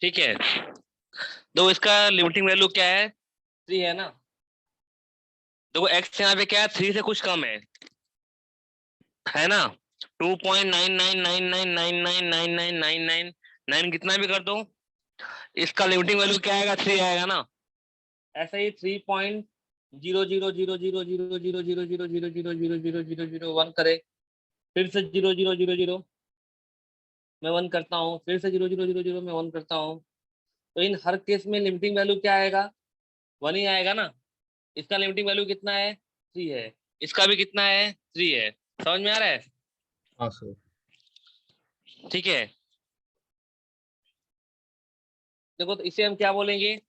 ठीक है, तो इसका लिमिटिंग वैल्यू क्या है, 3 है ना। देखो एक्स यहाँ पे क्या है, 3 से कुछ कम है ना। 2.9999999999 कितना भी कर दो, इसका लिमिटिंग वैल्यू क्या आएगा, 3 आएगा ना। ऐसा ही 3.00000000000000001 करे, फिर से 0 0 0 0 मैं 1 करता हूँ, फिर से 0 0 0 0 मैं 1 करता हूँ। तो इन हर केस में लिमिटिंग वैल्यू क्या आएगा, 1 ही आएगा ना। इसका लिमिटिंग वैल्यू कितना है, 3 है। इसका भी कितना है, 3 है। समझ में आ रहा है। हाँ सर। ठीक है, देखो तो इसे हम क्या बोलेंगे,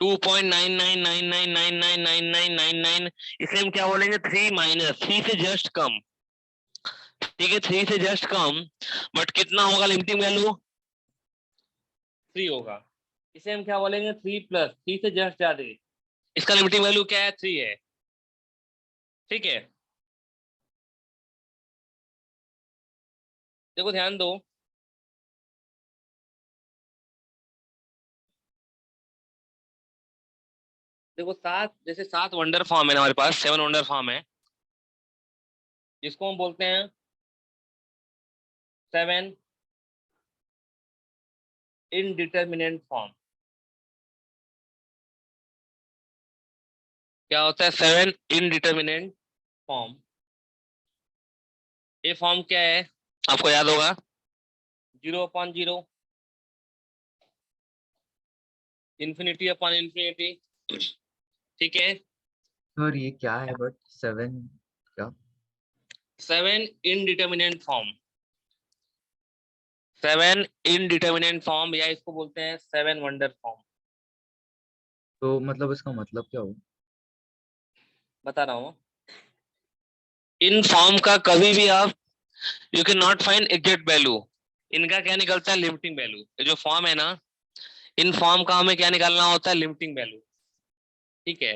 2.9999999999, इसे हम क्या बोलेंगे, 3 माइनस 3 से जस्ट कम। ठीक है, 3 से जस्ट कम, बट कितना होगा लिमिटिंग वैल्यू, 3 होगा। इसे हम क्या बोलेंगे, 3 प्लस 3 से जस्ट ज्यादा, इसका लिमिटिंग वैल्यू क्या है, 3 है। ठीक है, देखो ध्यान दो, देखो 7, जैसे 7 वंडर फॉर्म है ना हमारे पास, 7 वंडर फॉर्म है, जिसको हम बोलते हैं 7 इनडिटर्मिनेंट फॉर्म। क्या होता है 7 इनडिटर्मिनेंट फॉर्म। ये फॉर्म क्या है, आपको याद होगा, 0/0, ∞/∞। ठीक है, सर ये क्या है बट 7 क्या? 7 इनडिटर्मिनेंट फॉर्म, 7 इनडिटर्मिनेंट फॉर्म, या इसको बोलते हैं 7 वंडर फॉर्म। तो मतलब इसका मतलब क्या हो? बता रहा हूँ, इन फॉर्म का कभी भी आप, you can not find exact value. इनका क्या निकलता है, लिमिटिंग वैल्यू। ये जो फॉर्म है ना, इन फॉर्म का हमें क्या निकालना होता है, लिमिटिंग वैल्यू। ठीक है,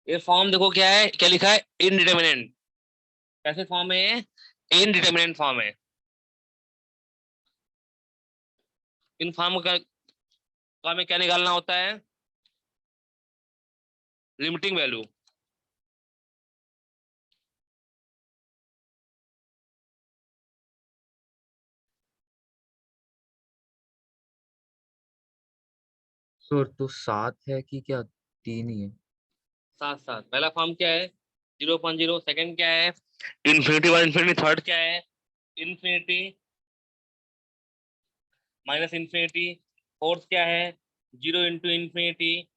ये फॉर्म देखो क्या है, क्या लिखा है, इनडिटर्मिनेंट। कैसे फॉर्म है ये, इनडिटर्मिनेंट फॉर्म है। इन फॉर्म का हमें क्या निकालना होता है, लिमिटिंग वैल्यू। सर तो 7 है कि क्या 3 ही है? साथ साथ, पहला फॉर्म क्या है, 0/0, सेकंड क्या है, ∞/∞, थर्ड क्या है, इन्फिनिटी माइनस इन्फिनिटी, फोर्थ क्या है, 0 × ∞,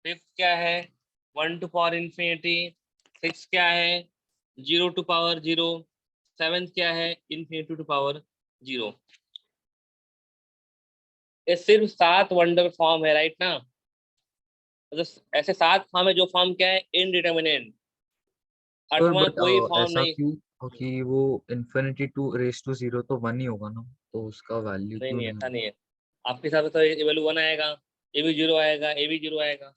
फिफ्थ क्या है, 1 to ∞, सिक्स क्या है, 0 to ∞, सेवेंथ क्या है, ∞to ∞। ये सिर्फ 7 वंडर फॉर्म है, राइट ना। मतलब ऐसे 7 फॉर्म है, जो फॉर्म क्या है, इनडिटर्मिनेंट। सर आठवां बट कोई फॉर्म ऐसा नहीं। क्यों? क्योंकि वो इन्फिनिटी टू रेस टू 0 तो 1 ही होगा ना, तो उसका वैल्यू नहीं क्यों नहीं, नहीं ऐसा होगा? नहीं है। आपके हिसाब से तो ये वैल्यू 1 आएगा, ये भी 0 आएगा, ये भी 0 आएगा।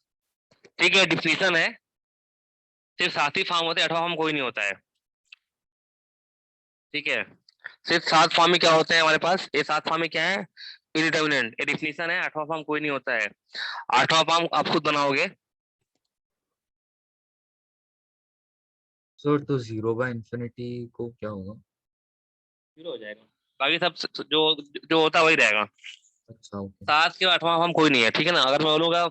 ठीक है, डिफिनीशन है, सिर्फ 7 ही फॉर्म होते हैं, 8वां फॉर्म कोई नहीं होता है। ठीक है, सिर्फ 7 फॉर्म में क्या होते हैं हमारे पास, ये 7 फॉर्म में क्या है, इनडिटर्मिनेंट, ये डिफिनीशन है, 8वां फॉर्म कोई नहीं होता है। 8वां फॉर्म आप खुद बनाओगे। सर तो 0/∞ को क्या होगा? 0 हो जाएगा, बाकी सब जो जो होता है वही रहेगा। अच्छा ओके। 7 के 8वां फॉर्म कोई नहीं है, ठीक है ना। अगर मैं बोलूंगा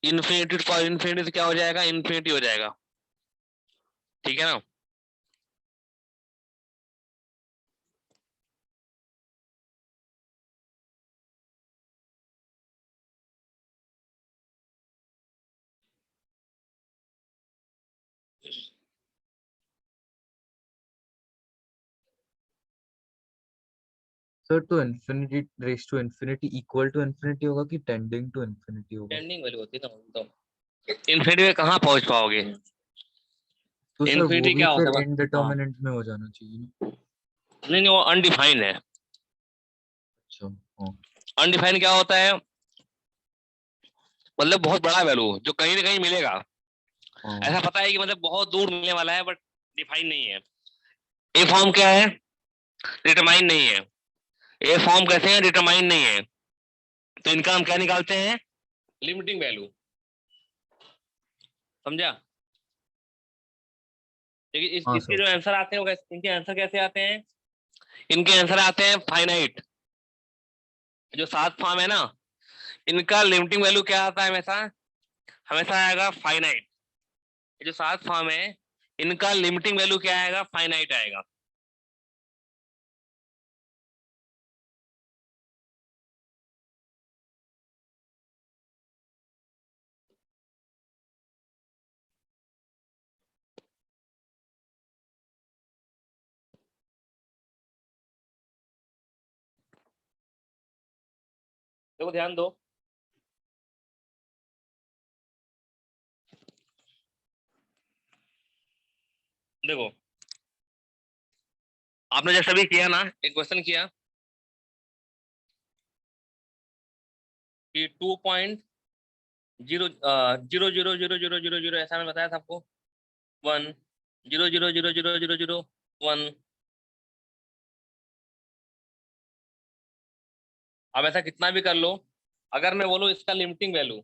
इन्फिनिटी फॉर इन्फिनिटी, तो क्या हो जाएगा, इन्फिनिटी हो जाएगा। ठीक है ना। सर तो infinity raise to infinity equal to infinity होगा कि टेंडिंग टू इन्फिनिटी होगा? टेंडिंग वैल्यू होती है ना, तो इन्फिनिटी में कहाँ पहुंच पाओगे। तो सर वो इन्फिनिटी भी क्या फिर होता है, हाँ, इनडिटर्मिनेंट में हो जाना चाहिए ना? नहीं नहीं, वो अनडिफाइंड है। अच्छा। हाँ। अनडिफाइंड क्या होता है, मतलब बहुत बड़ा वैल्यू जो कहीं ना कहीं मिलेगा। हाँ। ऐसा पता है कि मतलब बहुत दूर मिलने वाला है, बट डिफाइन नहीं है। ए फॉर्म क्या है, डिटरमाइन नहीं है। ये फॉर्म कैसे हैं, डिटरमाइन नहीं है, तो इनका हम क्या निकालते हैं, लिमिटिंग वैल्यू। समझा? लेकिन हाँ इसके सर। जो आंसर आते हैं वो इनके आंसर कैसे आते हैं, इनके आंसर आते हैं फाइनाइट। जो 7 फॉर्म है ना, इनका लिमिटिंग वैल्यू क्या आता है, हमेशा हमेशा आएगा फाइनाइट। ये जो 7 फॉर्म है, इनका लिमिटिंग वैल्यू क्या आएगा, फाइनाइट आएगा। देखो ध्यान दो, देखो आपने जैसे अभी किया ना, एक क्वेश्चन किया कि 2.0 ऐसा मैंने बताया था आपको, 1 0 0 0 0 0 0 1। अब ऐसा कितना भी कर लो, अगर मैं बोलूं इसका लिमिटिंग वैल्यू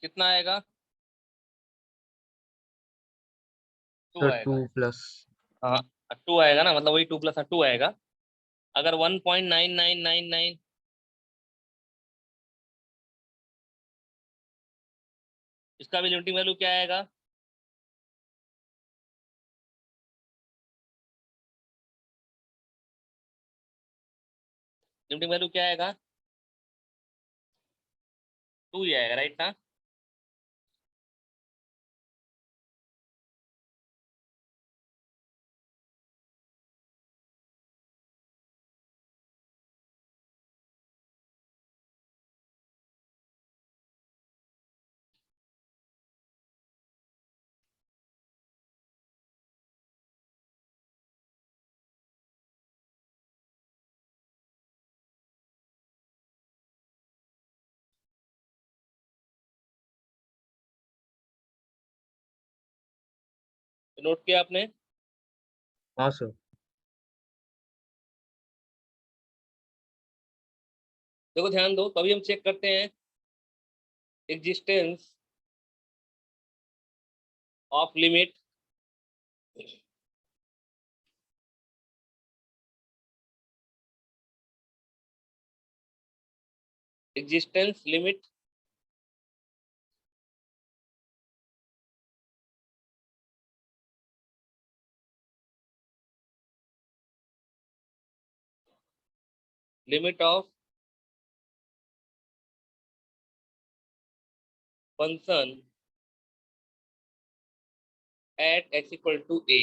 कितना आएगा, 2 सर टू आएगा। प्लस हाँ, 2 आएगा ना, मतलब वही 2 + 2 आएगा। अगर 1.9999, इसका भी लिमिटिंग वैल्यू क्या आएगा, लिमिटिंग वैल्यू क्या आएगा, 2 ही आएगा, राइट ना? नोट किया आपने? हाँ सर। देखो ध्यान दो, तभी हम चेक करते हैं existence of limit existence limit limit of function at x = a।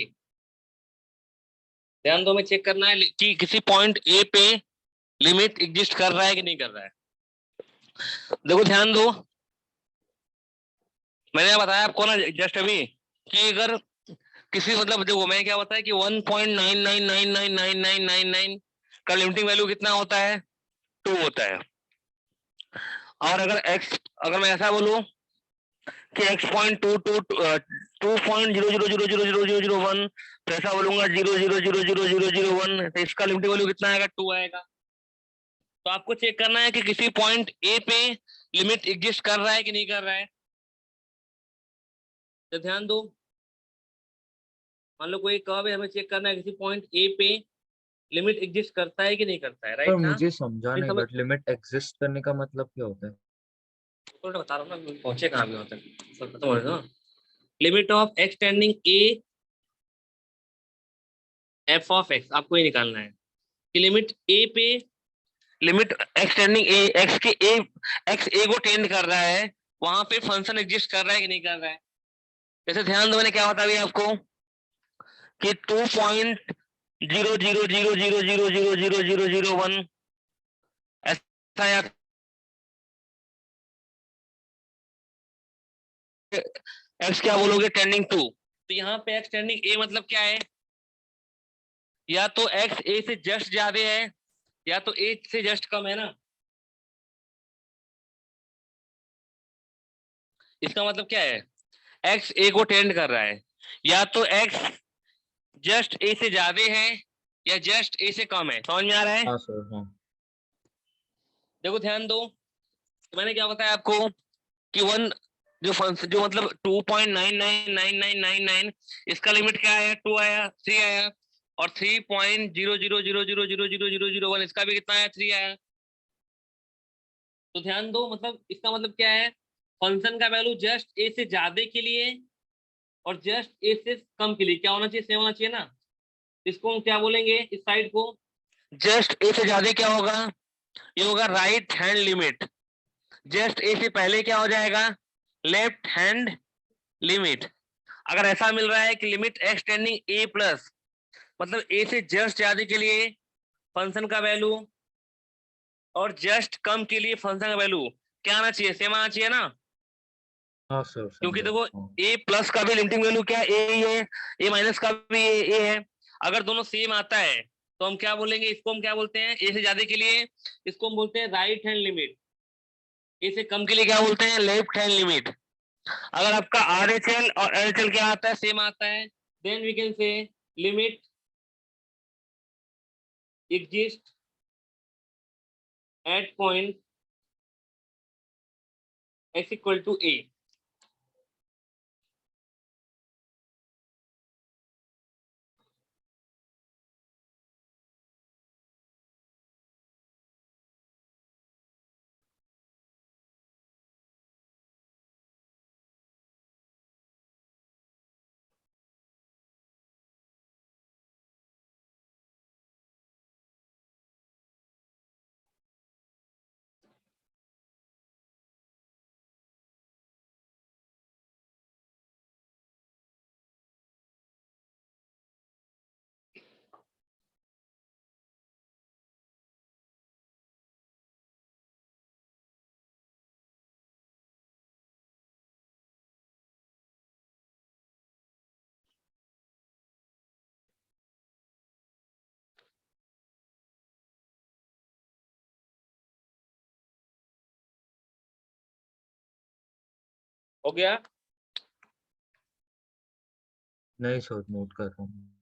ध्यान दो, में चेक करना है कि किसी पॉइंट ए पे लिमिट एग्जिस्ट कर रहा है कि नहीं कर रहा है। देखो ध्यान दो, मैंने बताया आपको ना जस्ट अभी कि अगर किसी, मतलब देखो मैं क्या बताया कि 1.99999999 का लिमिटिंग वैल्यू कितना होता है, 2 होता है। और अगर मैं ऐसा बोलूं कि x.2.000000001, तो ऐसा बोलूंगा 0.0000001, तो इसका लिमिटिंग वैल्यू कितना आएगा, 2 आएगा। तो आपको चेक करना है कि किसी पॉइंट ए पे लिमिट एग्जिस्ट कर रहा है कि नहीं कर रहा है। तो ध्यान दो, मान लो कोई कर्व है, हमें चेक करना है किसी पॉइंट ए पे लिमिट एग्जिस्ट करता है कि नहीं करता है, सर राइट ना? मुझे समझा फिर नहीं, समझ, बट लिमिट एग्जिस्ट करने का मतलब क्या होता है? तो बता रहा हूँ ना, पहुंचे कहाँ पे होता है, सब खत्म हो रहा है ना। Limit of x tending A F of x, आपको ये निकालना है कि लिमिट ए पे, लिमिट एक्स टेंडिंग ए, एक्स ए को टेंड कर रहा है, वहां पे फंक्शन एग्जिस्ट कर रहा है कि नहीं कर रहा है। जैसे ध्यान दो, मैंने क्या बता दिया आपको कि 2.000000001 ऐसा या एक्स क्या बोलोगे, टेंडिंग 2। तो यहाँ पे एक्स टेंडिंग ए मतलब क्या है, या तो एक्स ए से जस्ट ज्यादा है या तो ए से जस्ट कम है ना। इसका मतलब क्या है, एक्स ए को टेंड कर रहा है, या तो एक्स जस्ट ए से ज्यादा है या जस्ट ए से कम है, समझ में आ रहा है? हाँ सर हाँ। देखो ध्यान दो, मैंने क्या बताया आपको कि वन जो फंक्शन जो मतलब 2.999999 इसका लिमिट क्या आया, 2 आया, 3 आया, और 3.0000000001 इसका भी कितना आया, 3 आया। तो ध्यान दो, मतलब इसका मतलब क्या है, फंक्शन का वैल्यू जस्ट ए से ज्यादा के लिए और जस्ट ए से कम के लिए क्या होना चाहिए, सेम होना चाहिए ना। इसको हम क्या बोलेंगे, इस साइड को जस्ट ए से ज्यादा क्या होगा, ये होगा right hand limit. Just a से पहले क्या हो जाएगा, लेफ्ट हैंड लिमिट। अगर ऐसा मिल रहा है कि लिमिट एक्स टेंडिंग ए प्लस, मतलब ए से जस्ट ज्यादा के लिए फंक्शन का वैल्यू और जस्ट कम के लिए फंक्शन का वैल्यू क्या आना चाहिए, सेम आना चाहिए ना। हाँ सर क्योंकि समझा देखो हाँ। ए प्लस का भी लिमिटिंग वैल्यू क्या है, ए ही है, ए माइनस का भी ए है। अगर दोनों सेम आता है तो हम क्या बोलेंगे, इसको हम क्या बोलते हैं, ए से ज्यादा के लिए इसको हम बोलते हैं राइट हैंड लिमिट, ए से कम के लिए क्या बोलते हैं, लेफ्ट हैंड लिमिट। अगर आपका आर एच एल और एल एच एल क्या आता है, सेम आता है, then we can say limit exist at point x equal to A. हो गया? नहीं सर नोट कर रहा हूँ।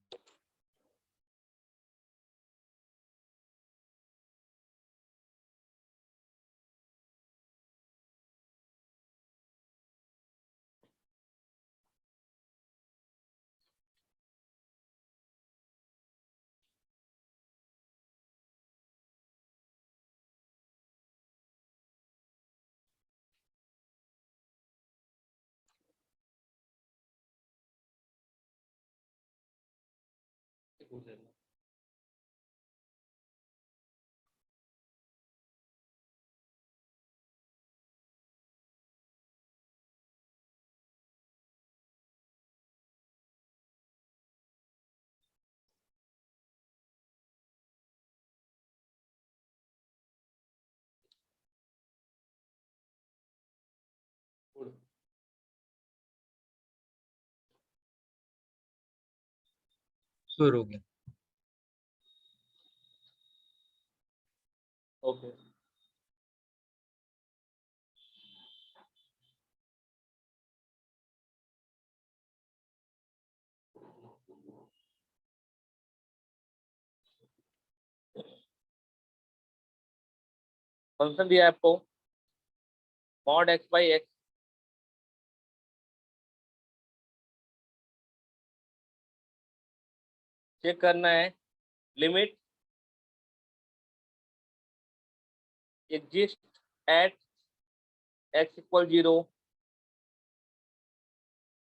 सर हो गया। ओके, फंक्शन दिया है आपको mod x by x, check करना है limit exist at x equal 0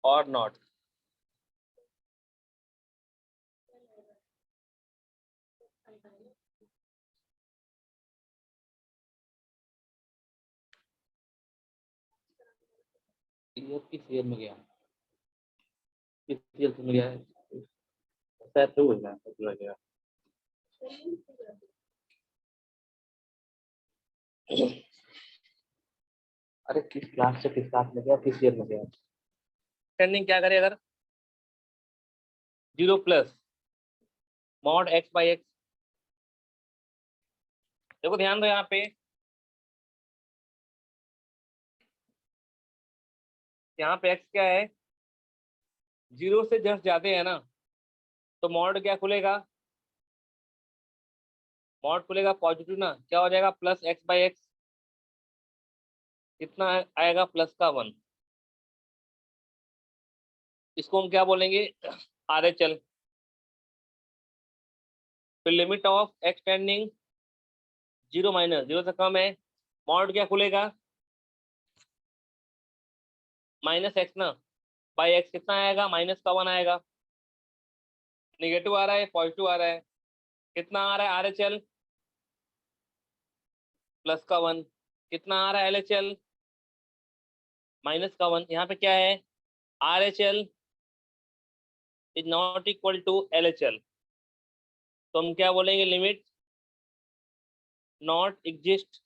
और नॉट। ईयर किस ईयर में गया, किस ईयर में गया है, शायद तो हो गया। अरे किस क्लास से किस क्लास में गया, किस ईयर में गया। टेंडिंग क्या करे, अगर 0 plus mod x by x, देखो ध्यान दो यहाँ पे, यहाँ पे एक्स क्या है, 0 से जस्ट ज्यादा है ना, तो मॉड क्या खुलेगा, मॉड खुलेगा पॉजिटिव ना, क्या हो जाएगा प्लस एक्स बाई एक्स, कितना आएगा प्लस का 1। इसको हम क्या बोलेंगे आर एच एल। फिर limit of x tending 0 minus 0 से कम है, मॉड क्या खुलेगा माइनस एक्स ना बाई एक्स, कितना आएगा माइनस का 1 आएगा। निगेटिव आ रहा है पॉजिटिव आ रहा है, कितना आ रहा है आर एच एल प्लस का 1, कितना आ रहा है एल एच एल माइनस का 1। यहाँ पे क्या है R H L is not equal to L H L, तो हम क्या बोलेंगे limit not exist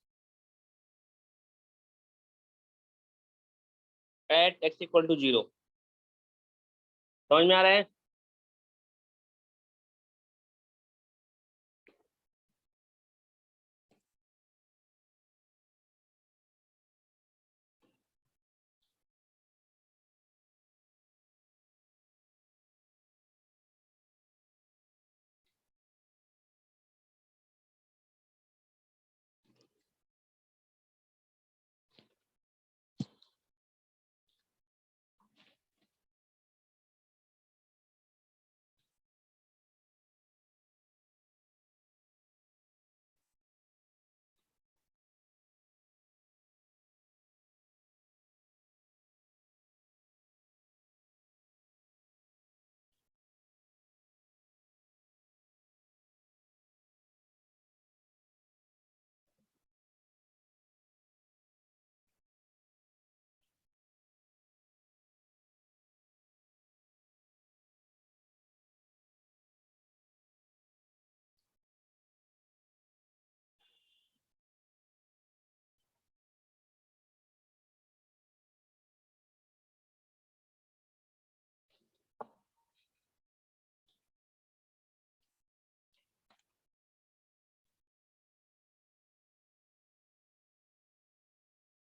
at x equal to 0। समझ में आ रहा है?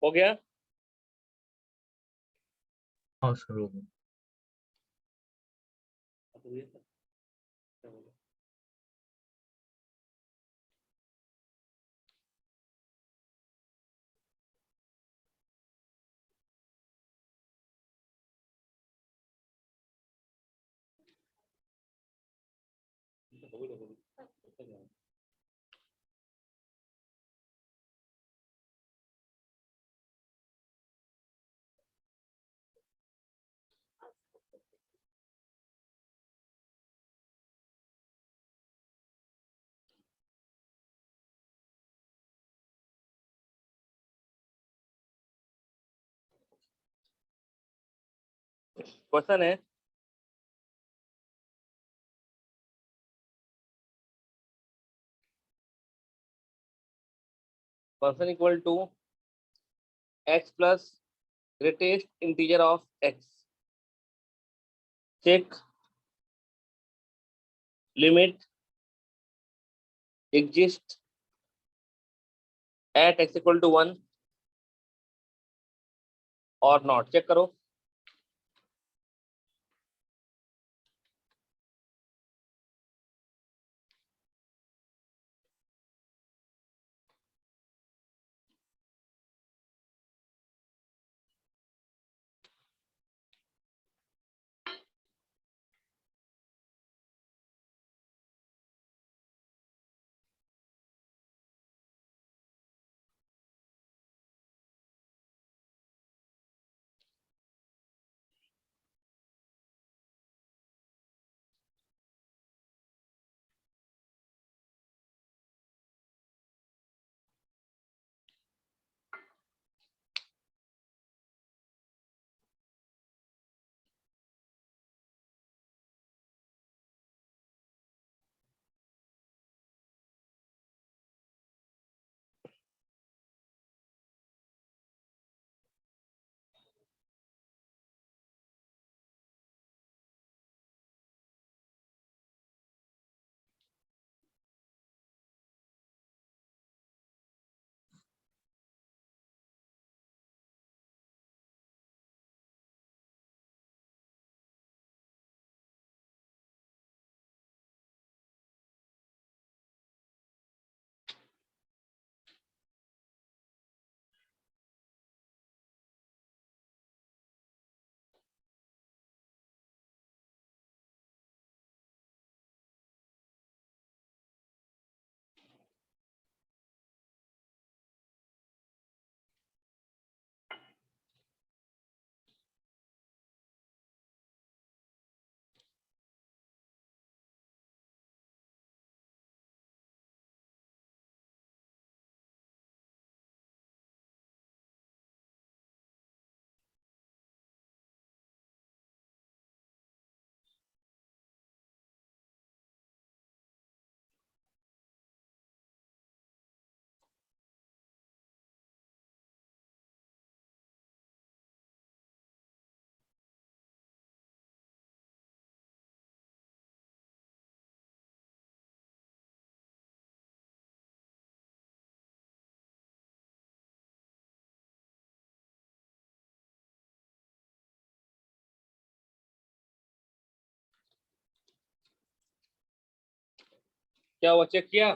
हो गया? हाँ सर हो गया। क्वेश्चन है function equal to x plus greatest integer of x, check limit exist at x equal to 1 और नॉट, चेक करो। क्या हुआ, चेक किया?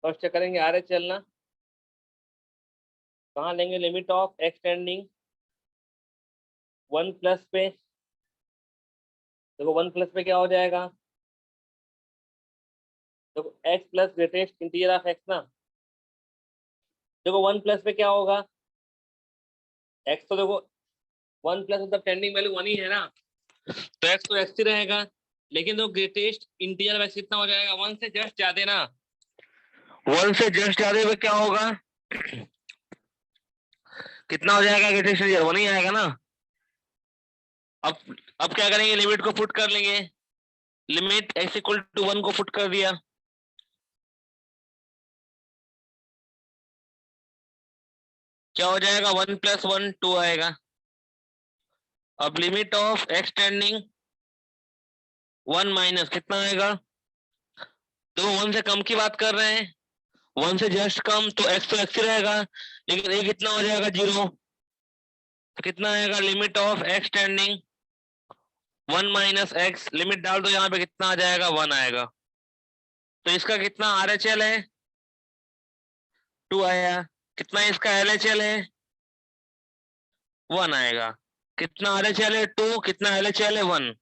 फर्स्ट चेक करेंगे आर एच एल ना, कहाँ लेंगे? लिमिट ऑफ एक्सटेंडिंग 1 प्लस पे। देखो 1 प्लस पे क्या हो जाएगा? देखो x plus greatest integer of x ना। देखो 1 प्लस पे क्या होगा? एक्स तो देखो 1 प्लस मतलब टेंडिंग वैल्यू 1 ही है ना, तो एक्स तो एक्स ही रहेगा। लेकिन तो ग्रेटेस्ट इंटीजर वैसे कितना हो जाएगा? 1 से जस्ट ज्यादा ना, 1 से जस्ट ज्यादा पे क्या होगा? कितना हो जाएगा ग्रेटेस्ट इंटीजर? 1 ही आएगा ना। अब अब क्या करेंगे? लिमिट को पुट कर लेंगे। लिमिट एक्स इक्वल टू 1 को पुट कर दिया, क्या हो जाएगा? 1 + 1 2 आएगा। अब लिमिट ऑफ एक्सटेंडिंग 1 माइनस कितना आएगा? तो 1 से कम की बात कर रहे हैं, 1 से जस्ट कम, तो एक्स ही रहेगा। लेकिन ये कितना हो जाएगा? 0। तो कितना आएगा? Limit of x tending 1 minus x, limit डाल दो यहाँ पे, कितना आ जाएगा? 1 आएगा। तो इसका कितना आर एच एल है? 2 आया। कितना इसका एल एच एल है? 1 आएगा। कितना आर एच एल है? 2। कितना एल एच एल है? 1।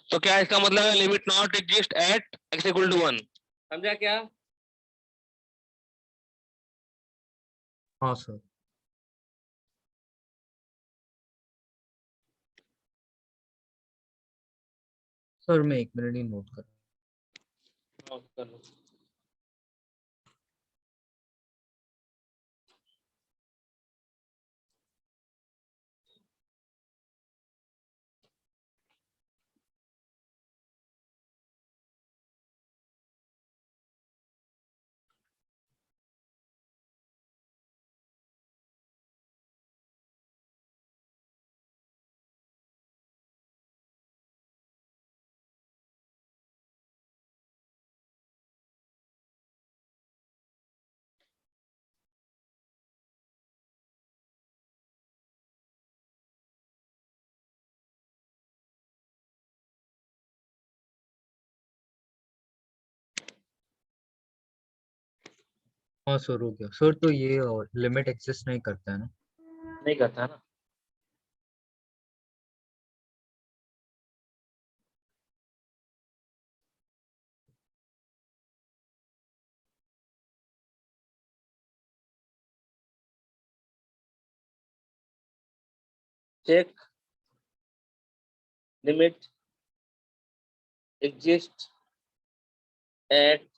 तो क्या इसका मतलब है? Limit not exist at x equal to 1। समझा क्या? हाँ सर। सर मैं 1 मिनट ही नोट कर। नोट कर लो। हाँ सर हो गया सर। तो ये लिमिट एक्सिस्ट नहीं करता है ना? नहीं करता ना। चेक लिमिट एग्जिस्ट एट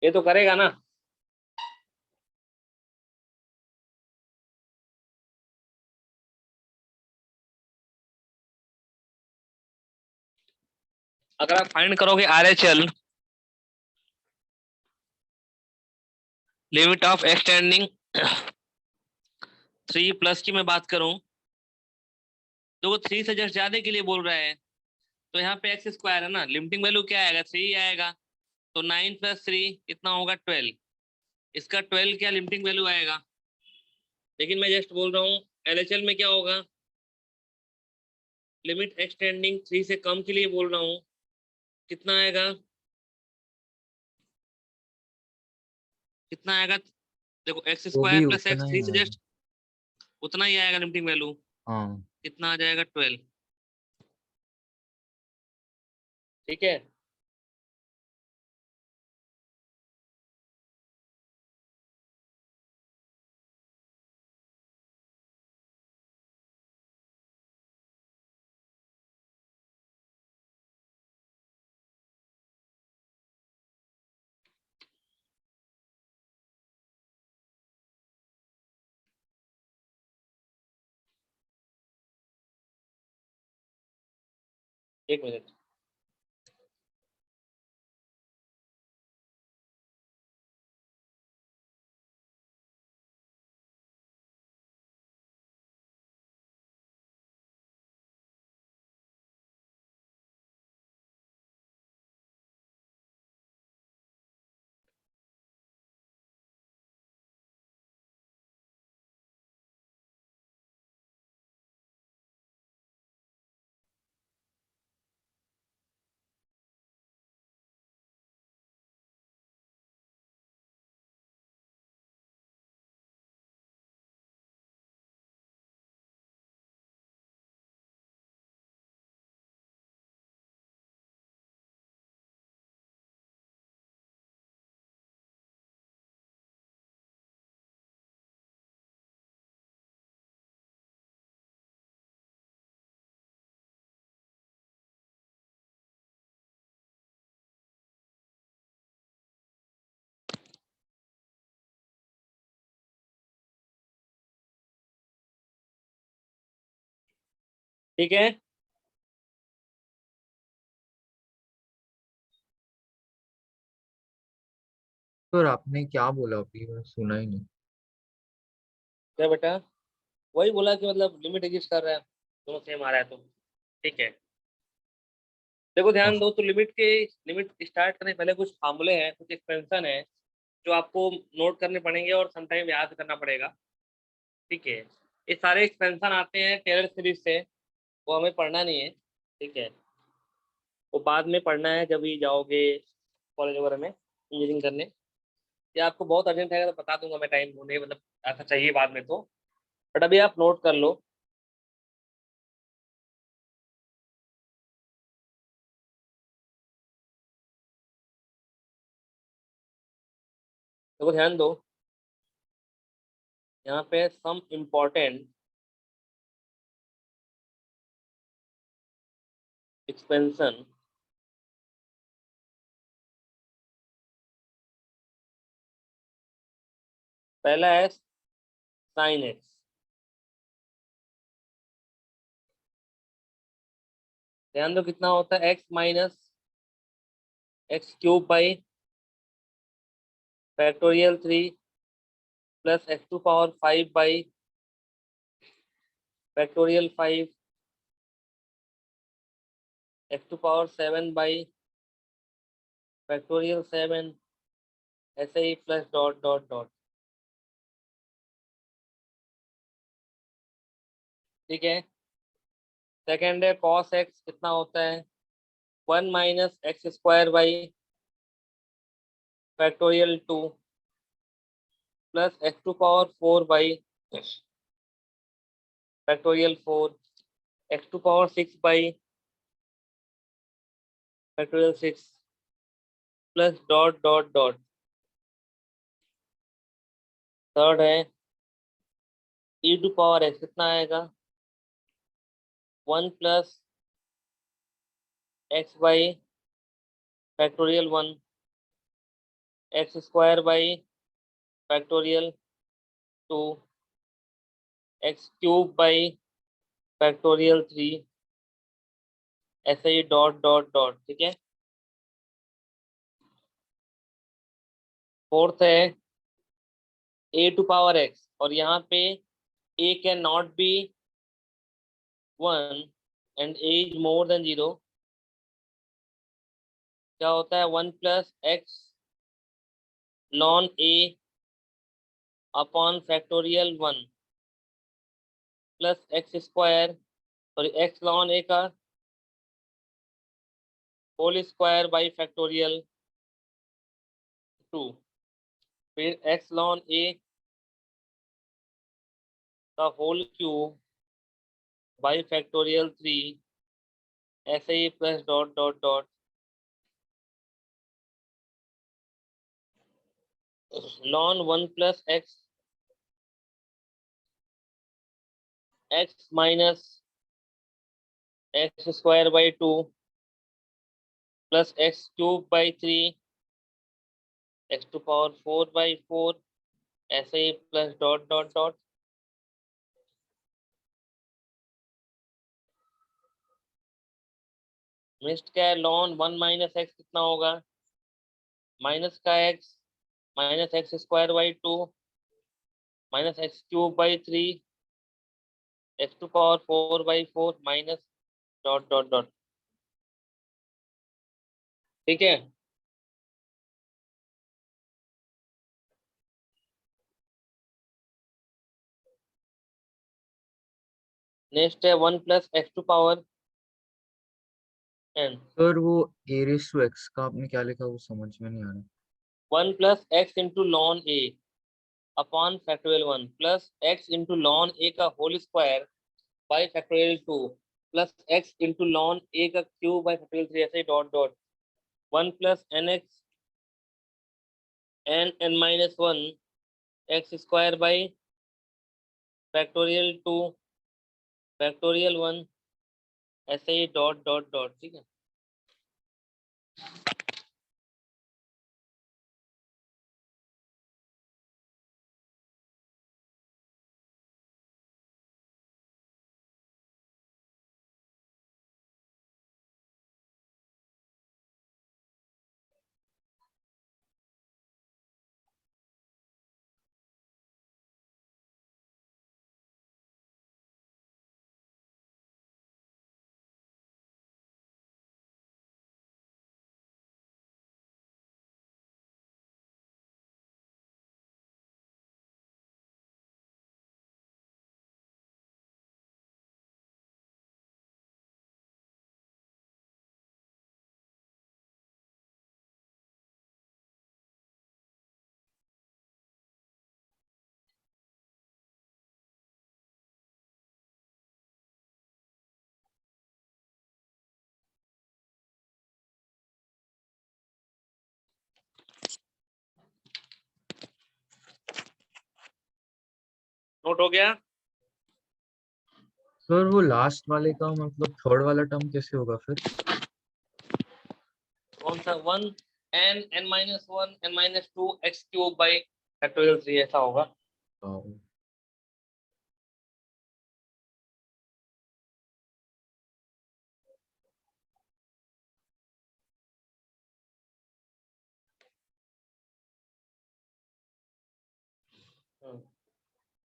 ये तो करेगा ना। अगर आप फाइंड करोगे R H L, limit of x tending 3 plus की मैं बात करूं, तो वो 3 से जस्ट ज्यादा के लिए बोल रहा है। तो यहाँ पे एक्स स्क्वायर है ना, लिमिटिंग वैल्यू क्या आएगा? 3 आएगा। तो 9 + 3 कितना होगा? 12। इसका 12 क्या लिमिटिंग वैल्यू आएगा? लेकिन मैं जस्ट बोल रहा हूँ एलएचएल में क्या होगा? लिमिट एक्सटेंडिंग 3 से कम के लिए बोल रहा हूँ, कितना आएगा? कितना आएगा? देखो एक्स वो स्क्वायर भी प्लस उतना एक्स ही 3 से आएगा। जस्ट उतना ही आएगा लिमिटिंग वैल्यू। हाँ। कितना आ जाएगा? 12। ठीक है। एक मिनट। ठीक है। सर आपने क्या बोला अभी, मैं सुना ही नहीं। क्या बेटा? वही बोला कि मतलब लिमिट एग्जिस्ट कर रहा है, दोनों सेम आ रहा है तो ठीक है। देखो ध्यान हाँ। दो, तो लिमिट स्टार्ट करने से पहले कुछ फार्मूले हैं, कुछ एक्सपेंशन है जो आपको नोट करने पड़ेंगे और समटाइम याद करना पड़ेगा। ठीक है। ये सारे एक्सपेंशन आते हैं टेलर सीरीज से, वो हमें पढ़ना नहीं है। ठीक है। वो बाद में पढ़ना है जब भी जाओगे कॉलेज वगैरह में इंजीनियरिंग करने, या आपको बहुत अर्जेंट है तो बता दूंगा मैं टाइम होने, मतलब ऐसा चाहिए बाद में तो, बट अभी आप नोट कर लो। देखो ध्यान दो, यहाँ पे सम इम्पोर्टेंट एक्सपेंशन। पहला है साइन एक्स। ध्यान दो कितना होता है, x minus x cube by factorial 3 plus x to power 5 by factorial 5 x to power 7 by factorial 7, ऐसे ही प्लस डॉट डॉट डॉट। ठीक है। सेकेंड है कॉस एक्स, कितना होता है 1 minus x square by factorial 2 plus x to power 4 by factorial 4 x to power 6 by factorial 6 plus dot dot dot. Third है e to power x, कितना आएगा 1 plus x by factorial 1 x square by factorial 2 x cube by factorial 3, ऐसे ही dot dot dot. ठीक है। Fourth है ए to power x, और यहाँ पे A can not be 1 and A is more than 0। क्या होता है 1 plus X ln A upon factorial 1 plus X square, sorry X ln A का होल स्क्वायर बाई फैक्टोरियल 2, फिर एक्स लॉन ए का whole cube by factorial 3, ऐसे ही plus dot dot dot. Ln 1 plus X X minus x square by 2 plus X cube by 3 x to power 4 by 4, ऐसे ही plus dot dot dot. Next क्या है lawn 1 minus x, कितना होगा minus का x minus x square by 2 minus x cube by 3 x to power 4 by 4 minus dot dot dot. ठीक है। Next है 1 plus x to power N. Sir वो a raise to x का आपने क्या लिखा, वो समझ में नहीं आ रहा। 1 plus X into ln A upon factorial 1 plus X into ln A का whole square by factorial 2 plus X into ln A का क्यूब बाई फैक्टोरियल 3, ऐसे ही dot dot. 1 plus N X N N minus 1 x square by factorial 2 factorial 1, ऐसे ही dot dot dot. ठीक है। Note हो गया? सर वो लास्ट वाले का मतलब थर्ड वाला टर्म कैसे होगा फिर? कौन सा? 1 n n minus 1 n minus 2 x cube by factorial 3 ऐसा होगा। हाँ।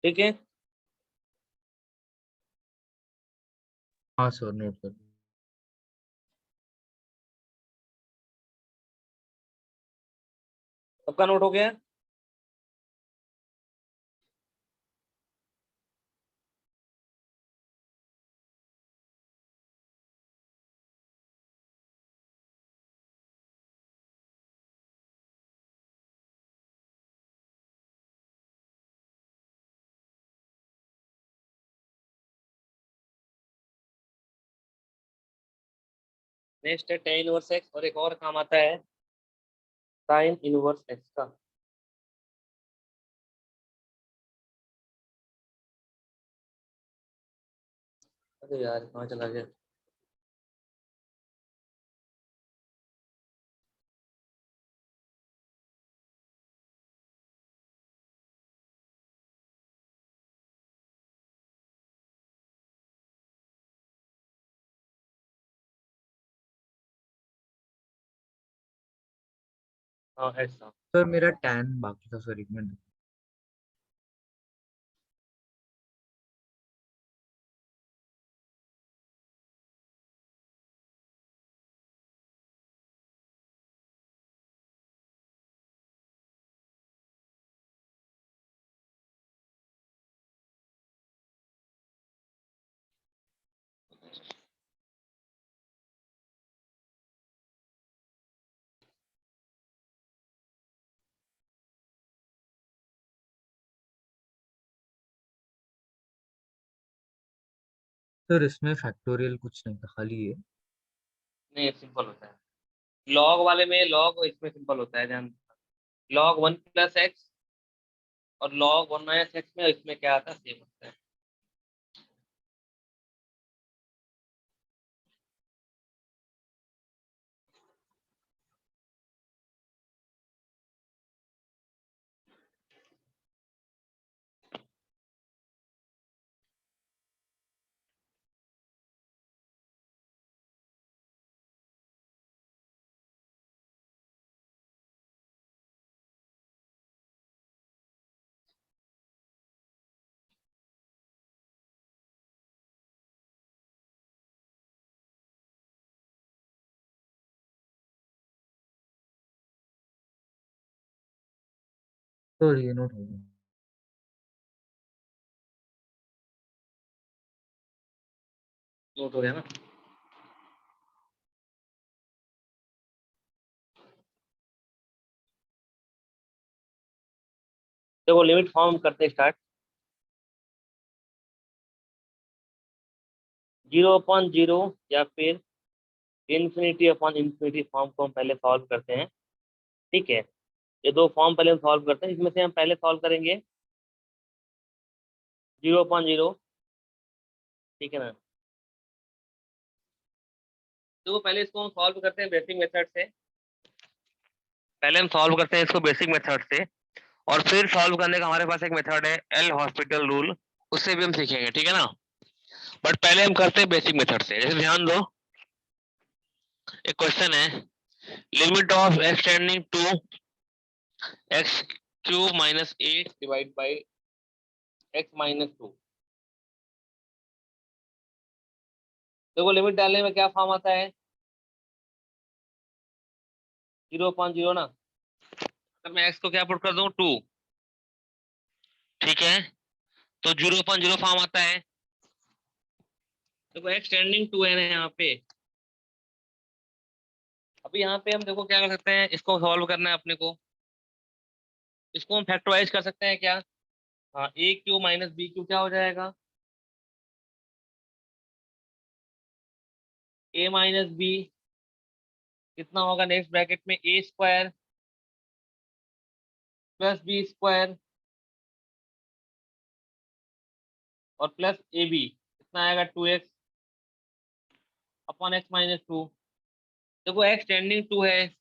ठीक है। हाँ सर, नोट कर। सबका नोट हो गया? नेक्स्ट है टेन इनवर्स एक्स, और एक और काम आता है साइन इनवर्स एक्स का। अरे यार कहाँ चला गया? हाँ ऐसा। सर मेरा टैन बाकी था सर, एक मिनट। सर इसमें फैक्टोरियल कुछ नहीं था, खाली ये। नहीं सिंपल होता है। लॉग वाले में लॉग, इसमें सिंपल होता है ध्यान। लॉग 1 प्लस एक्स और लॉग 1 माइनस एक्स में, इसमें क्या आता है? सेम होता है। सर ये नोट हो गया। नोट हो गया ना? देखो लिमिट फॉर्म करते स्टार्ट। 0/0 या फिर इंफिनिटी अपॉन इंफिनिटी फॉर्म को हम पहले सॉल्व करते हैं। ठीक है, ये दो फॉर्म पहले हम सॉल्व करते हैं। इसमें से हम पहले सॉल्व करेंगे 0/0। ठीक है ना? तो पहले इसको हम सॉल्व करते हैं बेसिक मेथड से। पहले हम सॉल्व करते हैं इसको बेसिक मेथड से, और फिर सॉल्व करने का हमारे पास एक मेथड है एल हॉस्पिटल रूल, उससे भी हम सीखेंगे। ठीक है ना? बट पहले हम करते हैं बेसिक मेथड से। जैसे ध्यान दो, एक क्वेश्चन है, limit of x tending to x cube minus 8 divide by x minus 2। देखो लिमिट डालने में क्या फॉर्म आता है? 0/0 ना। अगर मैं एक्स को क्या पुट कर दूं? 2। ठीक है, तो 0/0 फॉर्म आता है। देखो एक्स टेंडिंग टू है यहाँ पे। अभी यहाँ पे हम देखो क्या कर सकते हैं, इसको सॉल्व करना है अपने को। इसको हम फैक्टराइज कर सकते हैं क्या? हाँ, ए क्यू माइनस बी क्यू क्या हो जाएगा? ए माइनस बी कितना होगा? नेक्स्ट ब्रैकेट में ए स्क्वायर प्लस बी स्क्वायर और प्लस ए बी कितना आएगा 2x अपॉन x माइनस 2। देखो x टेंडिंग 2 है,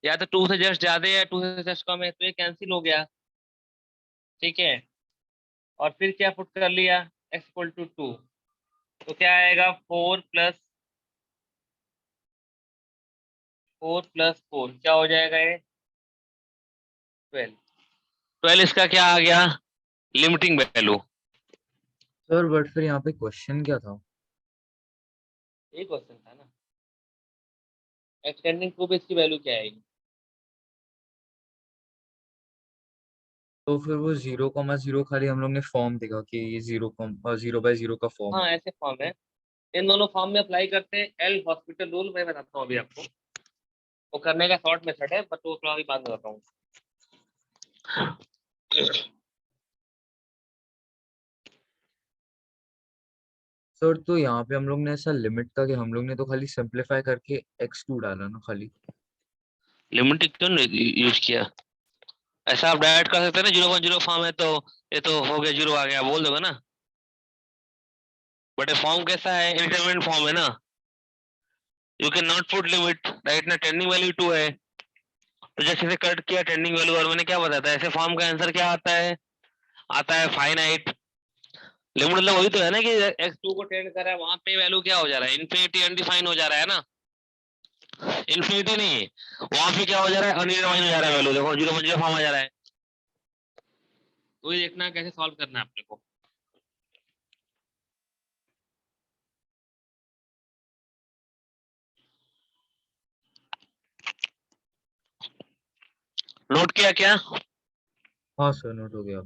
या तो 2 से जस्ट ज्यादा है या 2 से जस्ट कम है, तो ये कैंसिल हो गया। ठीक है, और फिर क्या पुट कर लिया x इक्वल टू 2, तो क्या आएगा 4 प्लस 4 क्या हो जाएगा ये 12। 12 इसका क्या आ गया लिमिटिंग वैल्यू। सर बट फिर यहाँ पे क्वेश्चन क्या था? ये क्वेश्चन था ना, एक्सटेंडिंग टू पे इसकी वैल्यू क्या आएगी। तो फिर वो 0,0 खाली हम लोग ने फॉर्म देखा कि ये 0/0 का फॉर्म हाँ है। ऐसे फॉर्म है, इन दोनों फॉर्म में अप्लाई करते हैं एल हॉस्पिटल रूल, मैं बताता हूँ अभी आपको। वो करने का शॉर्ट मेथड है, बट वो थोड़ा अभी बाद में बताता हूँ। सर तो यहाँ पे हम लोग ने ऐसा लिमिट था कि हम लोग ने तो खाली सिंप्लीफाई करके x2 डाला ना खाली। लिमिटिंग क्यों यूज किया, ऐसा आप डायरेक्ट कर सकते हैं ना, 0.0 फॉर्म है तो ये तो हो गया 0 आ गया बोल दोगे ना। बट ये फॉर्म कैसा है, इंडिटरमिनेट फॉर्म है ना, you can not put limit right ना, टेंडिंग वैल्यू 2 है, तो जैसे से कट किया टेंडिंग वैल्यू, और मैंने क्या बताया था ऐसे फॉर्म का आंसर क्या आता है, आता है फाइनाइट। लिमिट मतलब वही तो है ना कि x2 को टेंड कर रहा है, वहां पे वैल्यू क्या हो जा रहा है, इन्फिनिटी अनडिफाइन हो जा रहा है ना, इन्फिनिटी नहीं, वहां पे क्या हो जा रहा है अनडिफाइन हो जा रहा है वैल्यू, देखो 0.0 फॉर्म आ जा रहा है। वही देखना है कैसे सॉल्व करना है अपने को। नोट किया क्या। हाँ सर नोट हो गया।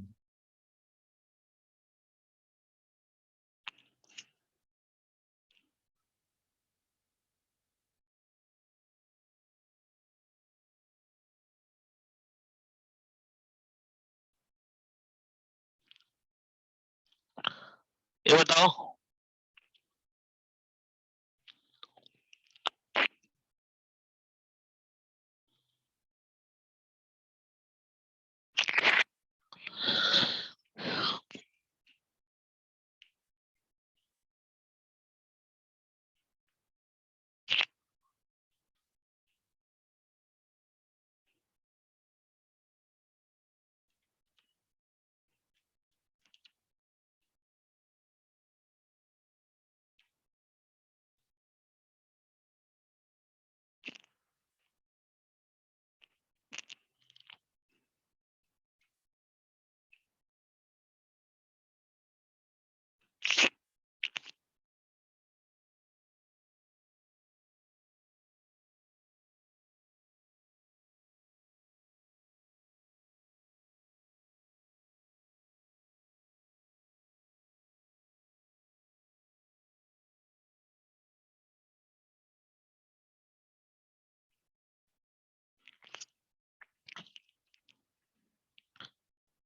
ये बताओ।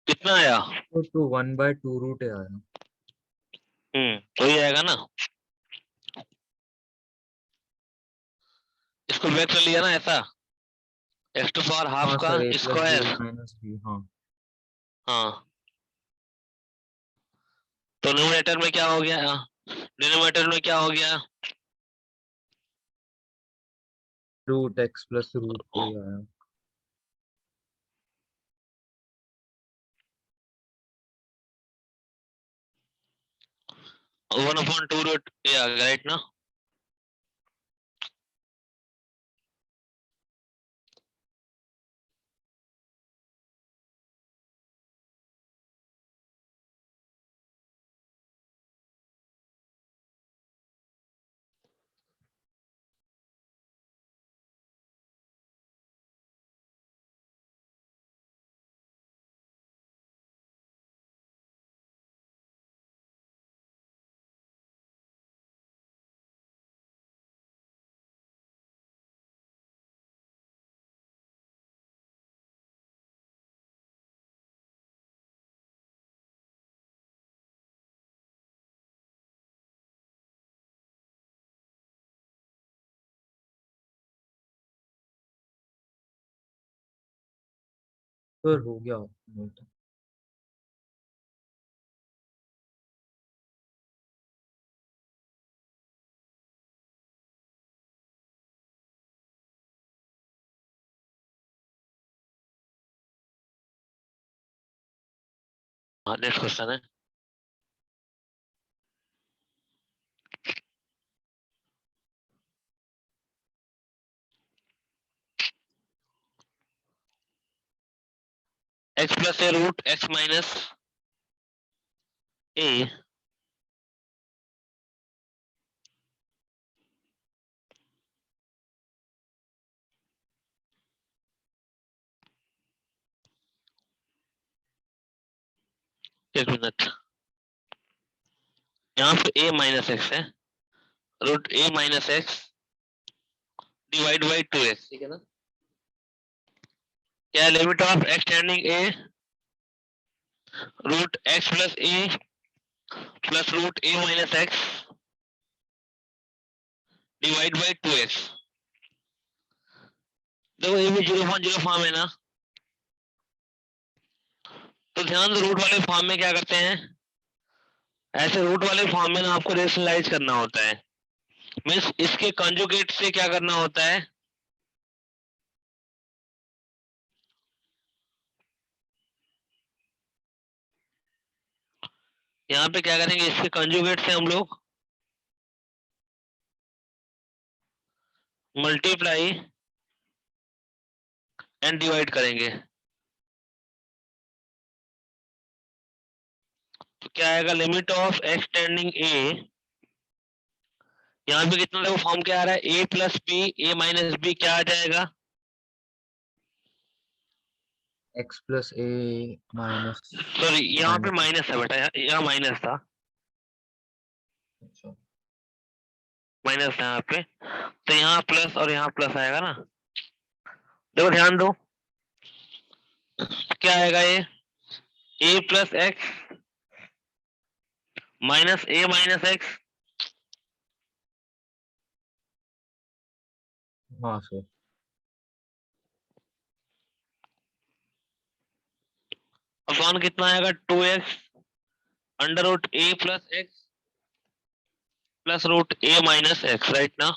कितना आया। तो 1/2 रूट आया। वही आएगा ना, इसको वेट कर लिया ना ऐसा, एक्स टू पावर हाफ हाँ का सर a+b स्क्वायर। -b हाँ। हाँ, तो न्यूमरेटर में क्या हो गया, डिनोमिनेटर में क्या हो गया, √x + √a आया। 1/2 रूट ए आ गया राइट ना। सर हो गया नोट। हाँ नेक्स्ट क्वेश्चन है x plus A root x minus A एक मिनट यहाँ पे a माइनस एक्स है root a minus x divide by 2x ठीक है ना क्या limit of x tending a root x plus A plus root a minus x divide by 2x देखो ये भी 0.0 फॉर्म है ना तो ध्यान दो रूट वाले फॉर्म में क्या करते हैं ऐसे रूट वाले फॉर्म में ना आपको रेशनलाइज करना होता है मीन्स इसके कंजुगेट से क्या करना होता है यहाँ पे क्या करेंगे इसके कंजुगेट से हम लोग मल्टीप्लाई एंड डिवाइड करेंगे तो क्या आएगा लिमिट ऑफ एक्स टेंडिंग ए यहाँ पे कितना देखो फॉर्म क्या आ रहा है ए प्लस बी ए माइनस बी क्या आ जाएगा x plus A minus sorry यहाँ पे माइनस। माइनस है बेटा यहाँ माइनस था अच्छा माइनस था यहाँ पे तो यहाँ प्लस और यहाँ प्लस आएगा ना देखो ध्यान दो क्या आएगा ये A plus X minus A minus X हाँ सर। अपॉन कितना आएगा 2x under root A plus X plus root A minus X right ना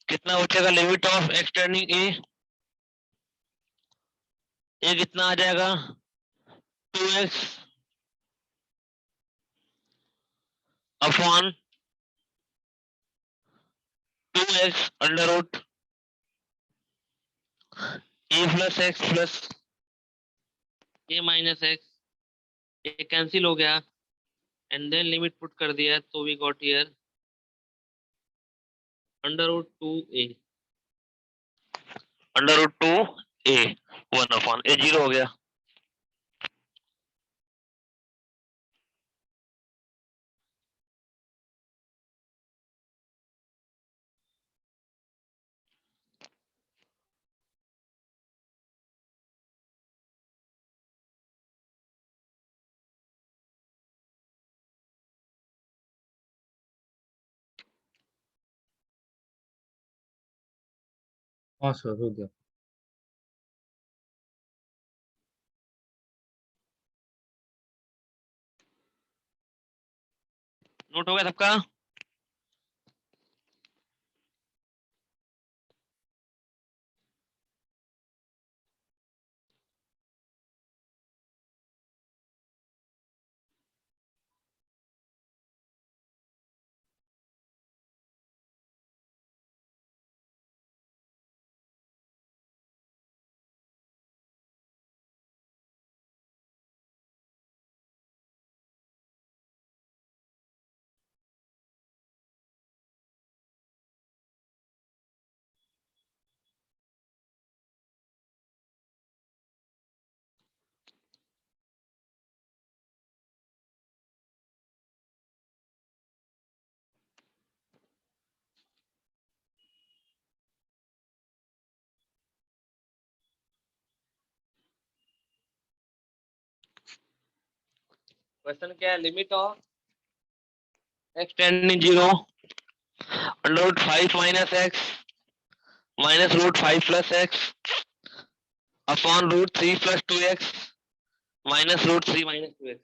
कितना बचेगा limit of x tending A कितना आ जाएगा 2x upon 2x under root A plus X plus A minus X ये cancel हो गया एंड देन लिमिट पुट कर दिया तो we got here under root 2a under root 2a 1 upon ए 0 हो गया हाँ सर हो गया। नोट हो गया सबका क्वेश्चन क्या है limit of x tending 0 under root 5 minus x minus root 5 plus x upon root 3 plus 2x minus root 3 minus 2x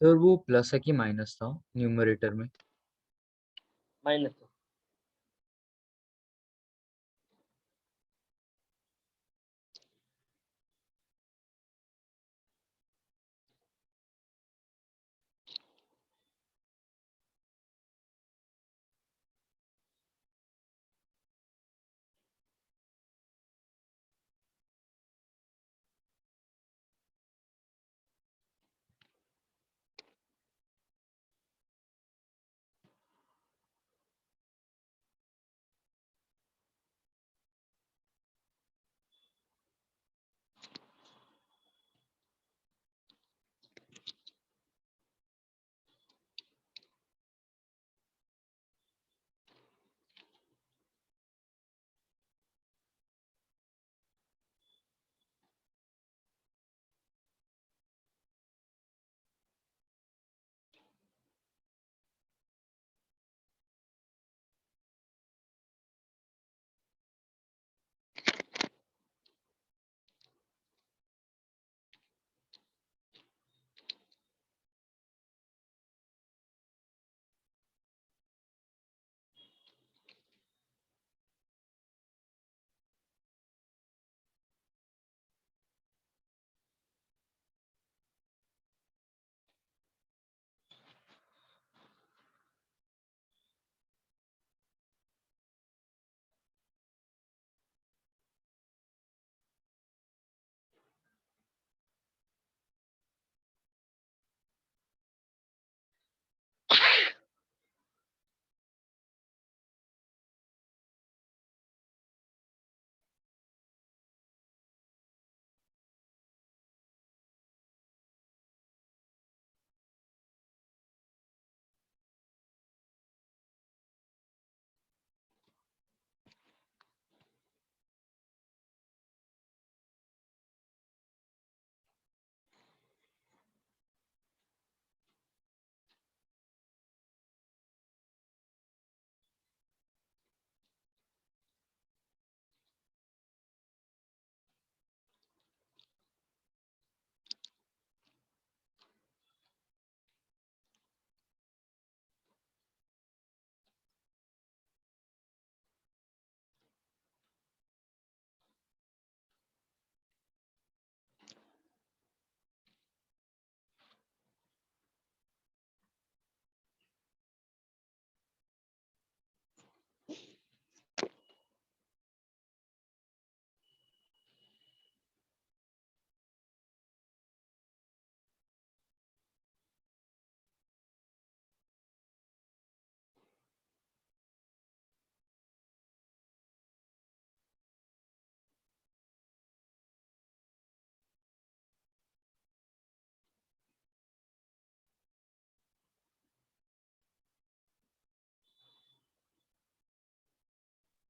sir वो प्लस है कि माइनस था न्यूमरेटर में? माइनस।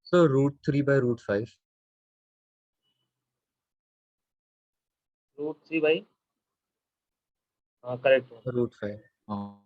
सर √3/√5। √3 हाँ करेक्ट है। √5। हाँ।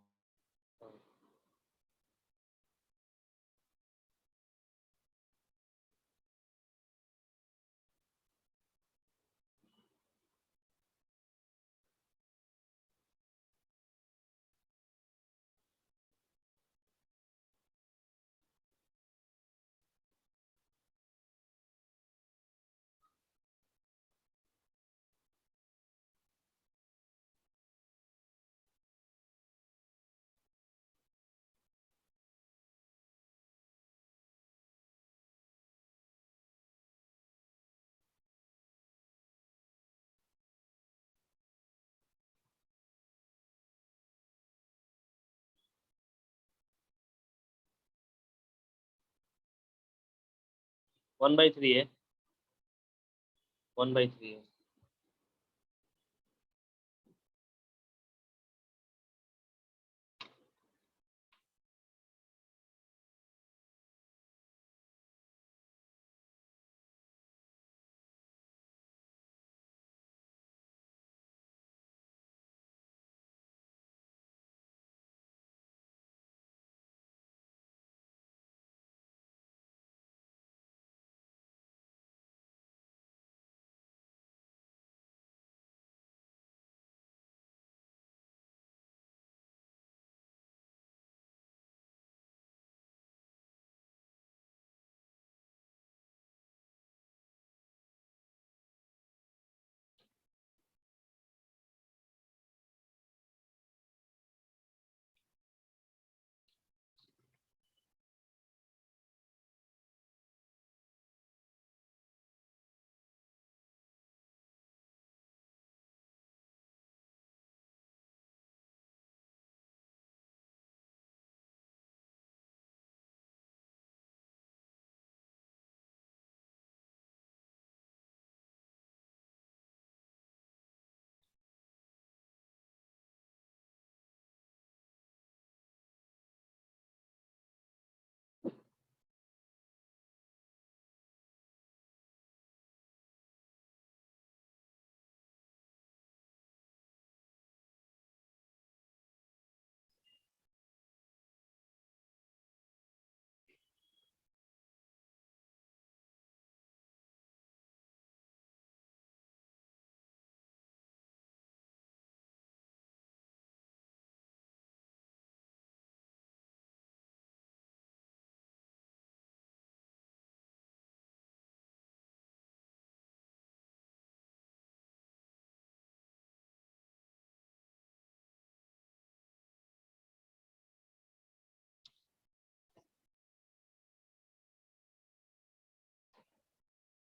वन बाई थ्री है। 1/3 है।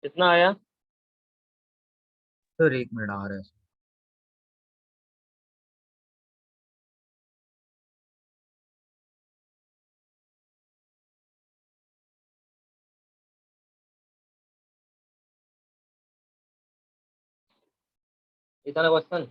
कितना आया? सर 1 मिनट आ रहा है। इतना क्वेश्चन?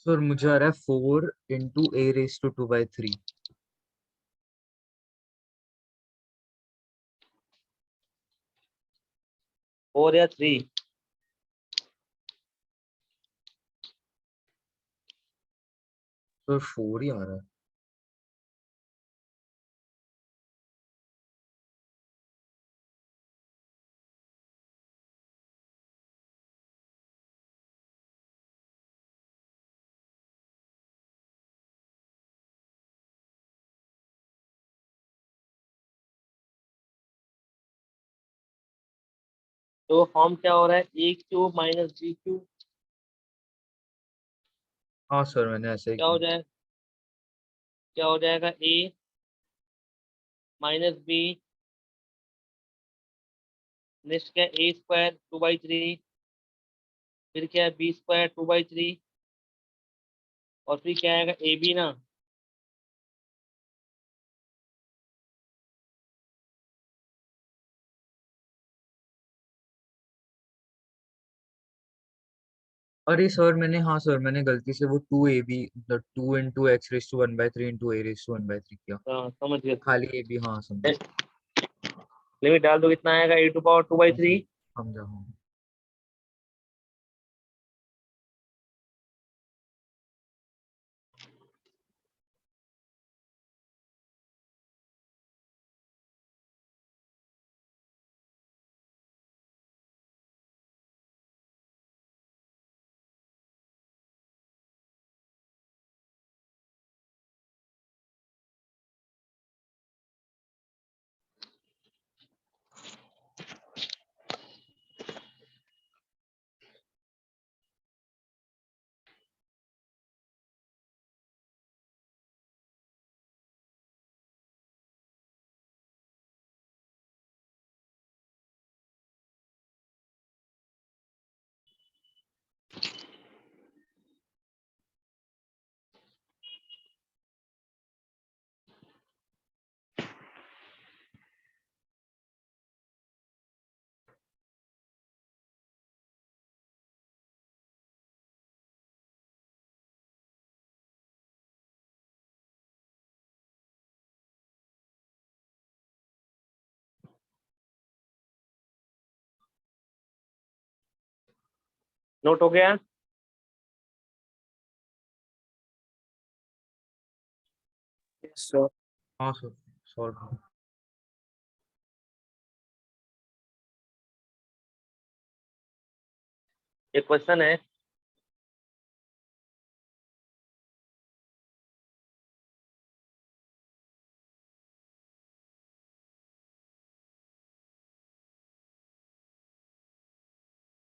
सर मुझे आ रहा है 4 × a⁻²/3। 4 या 3? सर 4 ही आ रहा है। तो फॉर्म क्या हो रहा है? ए क्यूब माइनस बी क्यूब। हाँ सर मैंने ऐसे ही क्या हो किया। जाए? क्या हो जाएगा? ए माइनस बी, नेक्स्ट क्या है? a² 2/3, फिर क्या है? b² 2/3, और फिर क्या आएगा? ए बी ना। अरे सर मैंने, हाँ सर मैंने गलती से वो 2ab मतलब 2 × x⁻⁴ किया। हाँ, समझ गया। खाली ab, हाँ समझा। लिमिट डाल दो, कितना आएगा? a⁻² हाँ सर 2/3। समझा, हाँ। नोट हो गया? सो हाँ सर सॉल्व। एक क्वेश्चन है,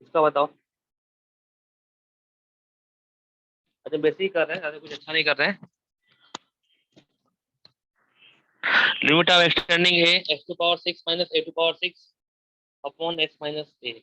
इसका बताओ। अच्छा, बेसिक कर रहे हैं, ज्यादा कुछ अच्छा नहीं कर रहे हैं। Limit of x tending A x⁻⁶ minus a⁻⁶ upon x minus a।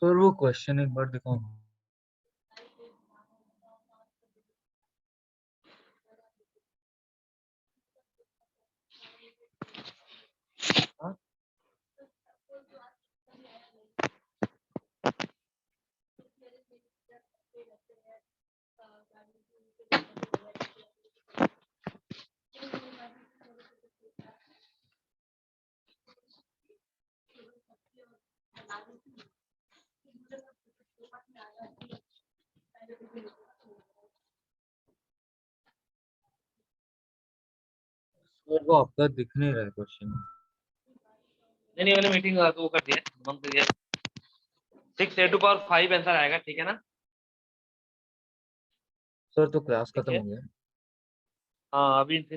Sir वो क्वेश्चन एक बार दिखाओ। हाँ? सर वो आपका दिख नहीं रहा है क्वेश्चन। नहीं मैंने मीटिंग वो कर दिया, बंद कर दिया। 6 a to power 5 आंसर आएगा, ठीक है ना? सर तो क्लास ठीक खत्म है, हो गया। हाँ अभी